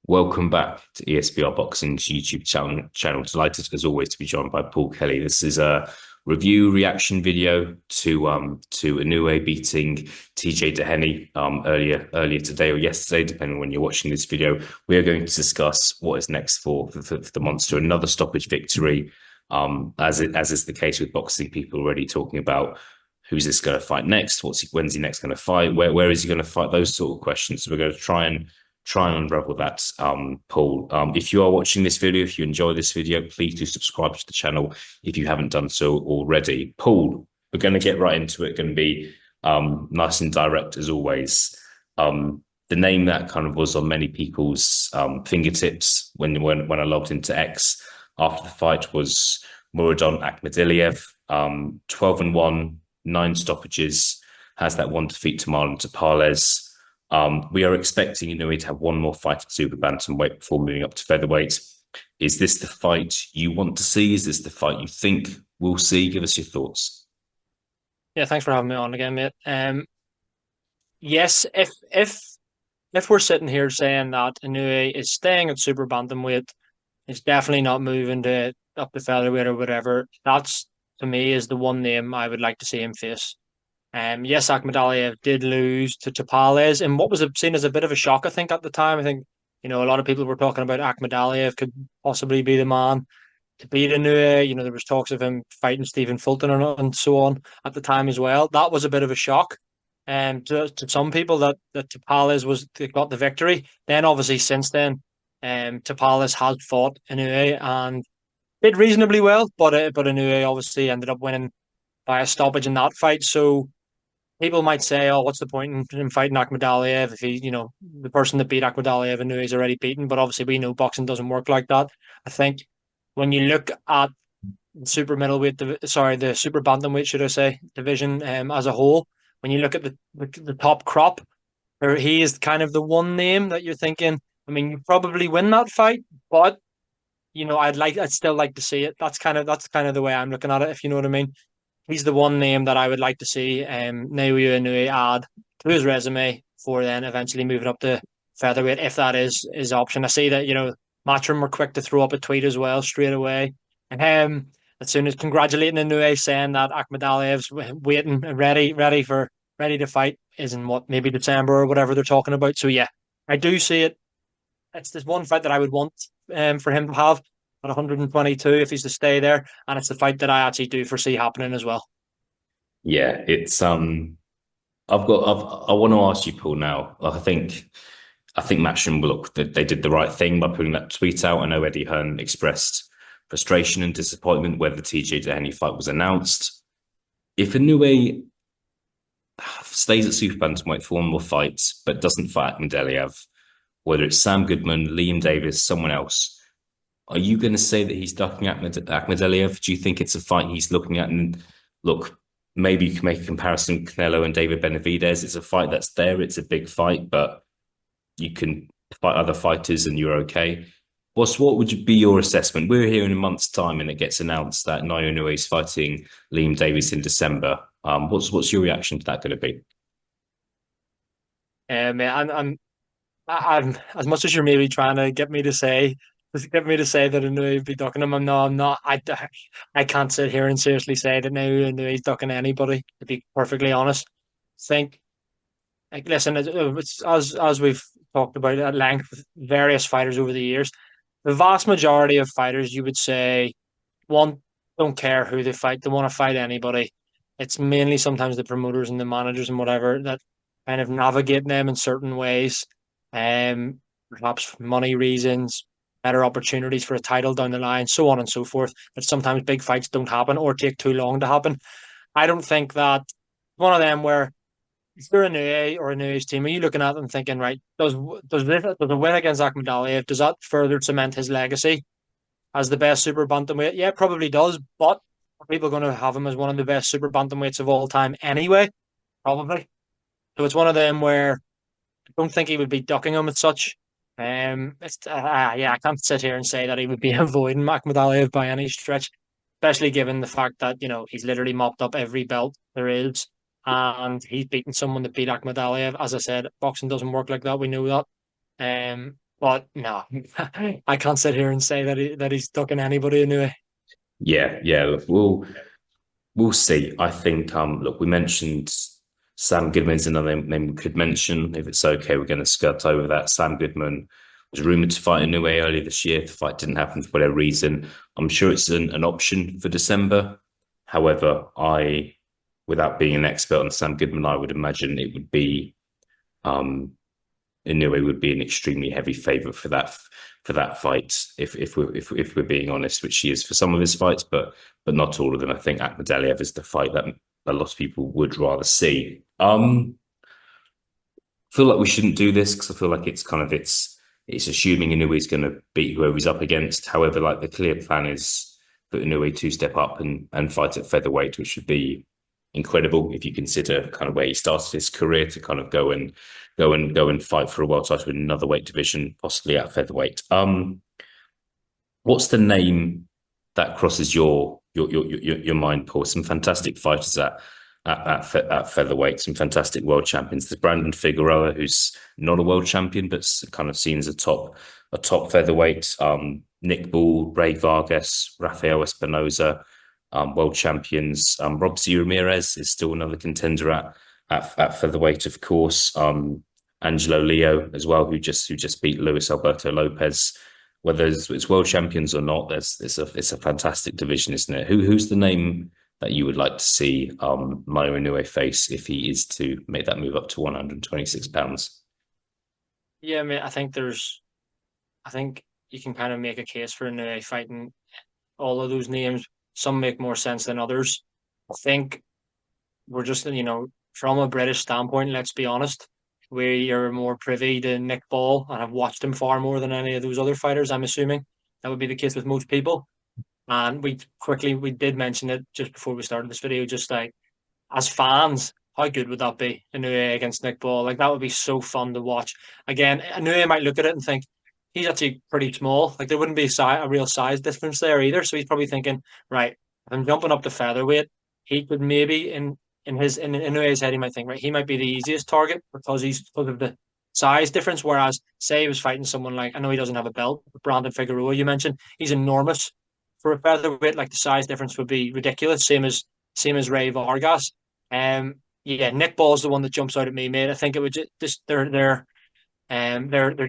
Welcome back to ESBR Boxing's YouTube channel. Delighted as always to be joined by Paul Kelly. This is a review reaction video to Inoue beating TJ Dehenny earlier today or yesterday, depending on when you're watching this video. We are going to discuss what is next for the monster. Another stoppage victory, as is the case with boxing. People already talking about who's this going to fight next? When's he next going to fight? Where is he going to fight? Those sort of questions. So we're going to try and unravel that, Paul. If you are watching this video, if you enjoy this video, please do subscribe to the channel if you haven't done so already. Paul, we're going to get right into it. Going to be nice and direct as always. The name that kind of was on many people's fingertips when I logged into X after the fight was Muradon Akhmadaliev. 12-1, 9 stoppages, has that one defeat to Marlon Tapales. We are expecting Inoue to have one more fight at super bantamweight before moving up to featherweight. Is this the fight you want to see? Is this the fight you think we'll see? Give us your thoughts. Yeah, thanks for having me on again, mate. Yes, if we're sitting here saying that Inoue is staying at super bantamweight, it's definitely not moving to up to featherweight or whatever. That's to me is the one name I would like to see him face. Yes, Akhmadaliev did lose to Tapales in what was seen as a bit of a shock, I think, at the time. I think, a lot of people were talking about Akhmadaliev could possibly be the man to beat Inoue. There was talks of him fighting Stephen Fulton and so on at the time as well. That was a bit of a shock. To some people that Tapales got the victory. Then obviously since then, Tapales has fought Inoue and did reasonably well, but Inoue obviously ended up winning by a stoppage in that fight. So people might say, "Oh, what's the point in fighting Akhmadaliev if the person that beat Akhmadaliev and he's already beaten?" But obviously, we know boxing doesn't work like that. I think when you look at the super bantamweight, should I say, division as a whole, when you look at the top crop, he is kind of the one name that you're thinking. I mean, you probably win that fight, but I'd still like to see it. That's kind of the way I'm looking at it, if you know what I mean. He's the one name that I would like to see Naoya Inoue add to his resume for then eventually moving up to featherweight, if that is his option. I see that, Matchroom were quick to throw up a tweet as well straight away. Um, as soon as congratulating Inoue, saying that Akhmadaliev's waiting and ready to fight is in maybe December or whatever they're talking about. So yeah, I do see it. It's this one fight that I would want for him to have at 122 if he's to stay there, and it's the fight that I actually do foresee happening as well. Yeah, it's I want to ask you, Paul. Now, I think Matchroom look that they did the right thing by putting that tweet out. I know Eddie Hearn expressed frustration and disappointment whether the TJ Dehenny fight was announced. If Inoue stays at super bantamweight for one more fight but doesn't fight Akhmadaliev, whether it's Sam Goodman, Liam Davis, someone else, are you going to say that he's ducking Akhmadaliev? Do you think it's a fight he's looking at? And look, maybe you can make a comparison with Canelo and David Benavidez. It's a fight that's there. It's a big fight, but you can fight other fighters and you're okay. What would be your assessment? We're here in a month's time and it gets announced that Naoya Inoue is fighting Liam Davis in December. What's your reaction to that going to be? I'm as much as you're maybe trying to get me to say that Inoue would be ducking him. I'm not. I can't sit here and seriously say that now Inoue's ducking anybody. To be perfectly honest, think like listen, it's, as we've talked about at length with various fighters over the years. The vast majority of fighters, you would say, one don't care who they fight. They want to fight anybody. It's mainly sometimes the promoters and the managers and whatever that kind of navigate them in certain ways. Perhaps money reasons, better opportunities for a title down the line, so on and so forth. But sometimes big fights don't happen or take too long to happen. I don't think that one of them where if you're a new A or a new A's team, are you looking at them thinking, right, does a win against Akhmadaliev, does that further cement his legacy as the best super bantamweight? Yeah, it probably does, but are people going to have him as one of the best super bantamweights of all time anyway? Probably. So it's one of them where I don't think he would be ducking him as such. Yeah, I can't sit here and say that he would be avoiding Akhmadaliev by any stretch, especially given the fact that he's literally mopped up every belt there is, and he's beaten someone that beat Akhmadaliev. As I said, boxing doesn't work like that. We know that. But no, I can't sit here and say that he's ducking anybody anyway. Yeah, yeah. Look, we'll see. I think look, we mentioned Sam Goodman's another name we could mention. If it's okay, we're going to skirt over that. Sam Goodman was rumored to fight Inoue earlier this year. The fight didn't happen for whatever reason. I'm sure it's an option for December. However, without being an expert on Sam Goodman, I would imagine it would be um Inoue would be an extremely heavy favorite for that fight if we're being honest, which she is for some of his fights, but not all of them. I think AKHMADALIEV is the fight that a lot of people would rather see. I feel like we shouldn't do this because I feel like it's assuming Inoue is going to beat whoever he's up against. However, like the clear plan is for Inoue to step up and fight at featherweight, which would be incredible if you consider kind of where he started his career to kind of go and fight for a world title in another weight division, possibly at featherweight. What's the name that crosses your mind, Paul? Some fantastic fighters at featherweight, some fantastic world champions. There's Brandon Figueroa, who's not a world champion, but kind of seen as a top featherweight. Nick Ball, Ray Vargas, Rafael Espinoza, world champions. Robsy Ramirez is still another contender at featherweight, of course. Angelo Leo as well, who just beat Luis Alberto Lopez. Whether it's world champions or not, it's a fantastic division, isn't it? Who's the name that you would like to see Mario Inoue face if he is to make that move up to 126 pounds? Yeah, I mean, I think you can kind of make a case for fighting all of those names. Some make more sense than others. I think we're just, from a British standpoint, let's be honest, we are more privy to Nick Ball and have watched him far more than any of those other fighters, I'm assuming. That would be the case with most people. And we did mention it just before we started this video, just like as fans, how good would that be? Inoue against Nick Ball. Like that would be so fun to watch. Again, Inoue might look at it and think he's actually pretty small. Like there wouldn't be a real size difference there either. So he's probably thinking, right, if I'm jumping up to featherweight, he could maybe in Inoue's head, he might think, right, he might be the easiest target because of the size difference. Whereas say he was fighting someone like I know he doesn't have a belt, but Brandon Figueroa, you mentioned, he's enormous for a featherweight. Like the size difference would be ridiculous. Same as Ray Vargas. Yeah, Nick Ball's the one that jumps out at me, mate. I think it would just their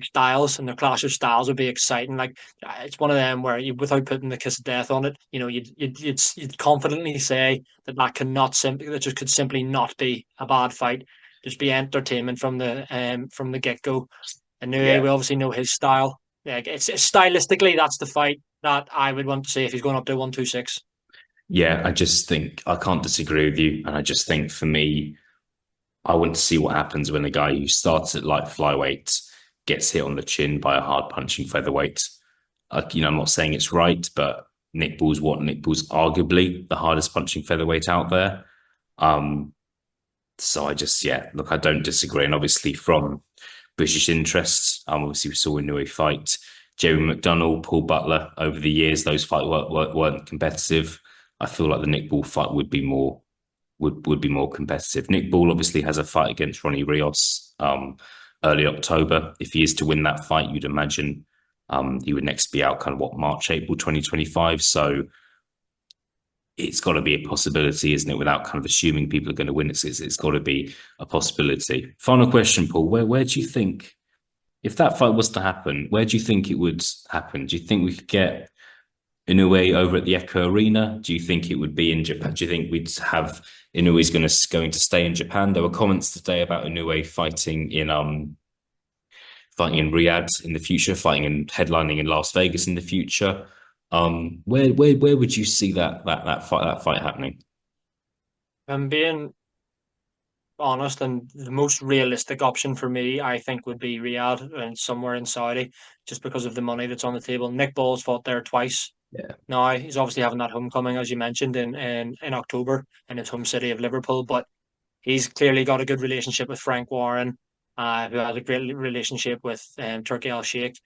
styles and their clash of styles would be exciting. Like it's one of them where you, without putting the kiss of death on it, you'd confidently say that just could simply not be a bad fight. Just be entertainment from the get go. And we Yeah. obviously know his style. Yeah, it's stylistically that's the fight that I would want to see if he's going up to 126. Yeah, I just think I can't disagree with you. And I just think for me, I want to see what happens when a guy who starts at light flyweight gets hit on the chin by a hard punching featherweight. I'm not saying it's right, but Nick Ball's what? Nick Ball's arguably the hardest punching featherweight out there. Um, so yeah, look, I don't disagree. And obviously from British interests, obviously we saw Inoue fight Jerry McDonald, Paul Butler over the years. Those fights weren't competitive. I feel like the Nick Ball fight would be more competitive. Nick Ball obviously has a fight against Ronnie Rios early October. If he is to win that fight, you'd imagine he would next be out kind of March, April 2025. So it's got to be a possibility, isn't it? Without kind of assuming people are going to win, it's got to be a possibility. Final question, Paul. Where do you think, if that fight was to happen, where do you think it would happen? Do you think we could get Inoue over at the Echo Arena? Do you think it would be in Japan? Do you think we'd have Inoue's going to stay in Japan? There were comments today about Inoue fighting in Riyadh in the future, fighting and headlining in Las Vegas in the future. Where would you see that fight happening? I'm being honest, and the most realistic option for me, I think, would be Riyadh and somewhere in Saudi, just because of the money that's on the table. Nick Ball's fought there twice. Yeah, Now he's obviously having that homecoming, as you mentioned, in October in his home city of Liverpool. But he's clearly got a good relationship with Frank Warren, who has a great relationship with Turkey Al Sheikh.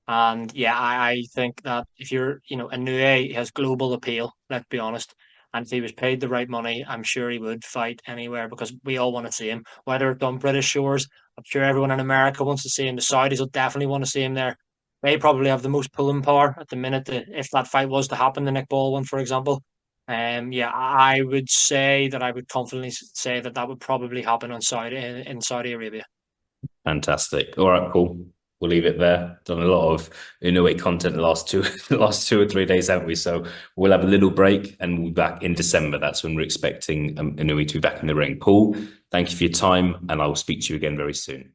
And yeah, I think that if you're, Inoue has global appeal, let's be honest. And if he was paid the right money, I'm sure he would fight anywhere because we all want to see him, whether it's on British shores. I'm sure everyone in America wants to see him. The Saudis will definitely want to see him there. They probably have the most pulling power at the minute. If that fight was to happen, the Nick Ball one, for example, yeah, I would say that I would confidently say that that would probably happen on in Saudi Arabia. Fantastic. All right, Paul. We'll leave it there. Done a lot of Inoue content the last last 2 or 3 days, haven't we? So we'll have a little break and we'll be back in December. That's when we're expecting Inoue to be back in the ring. Paul, thank you for your time, and I will speak to you again very soon.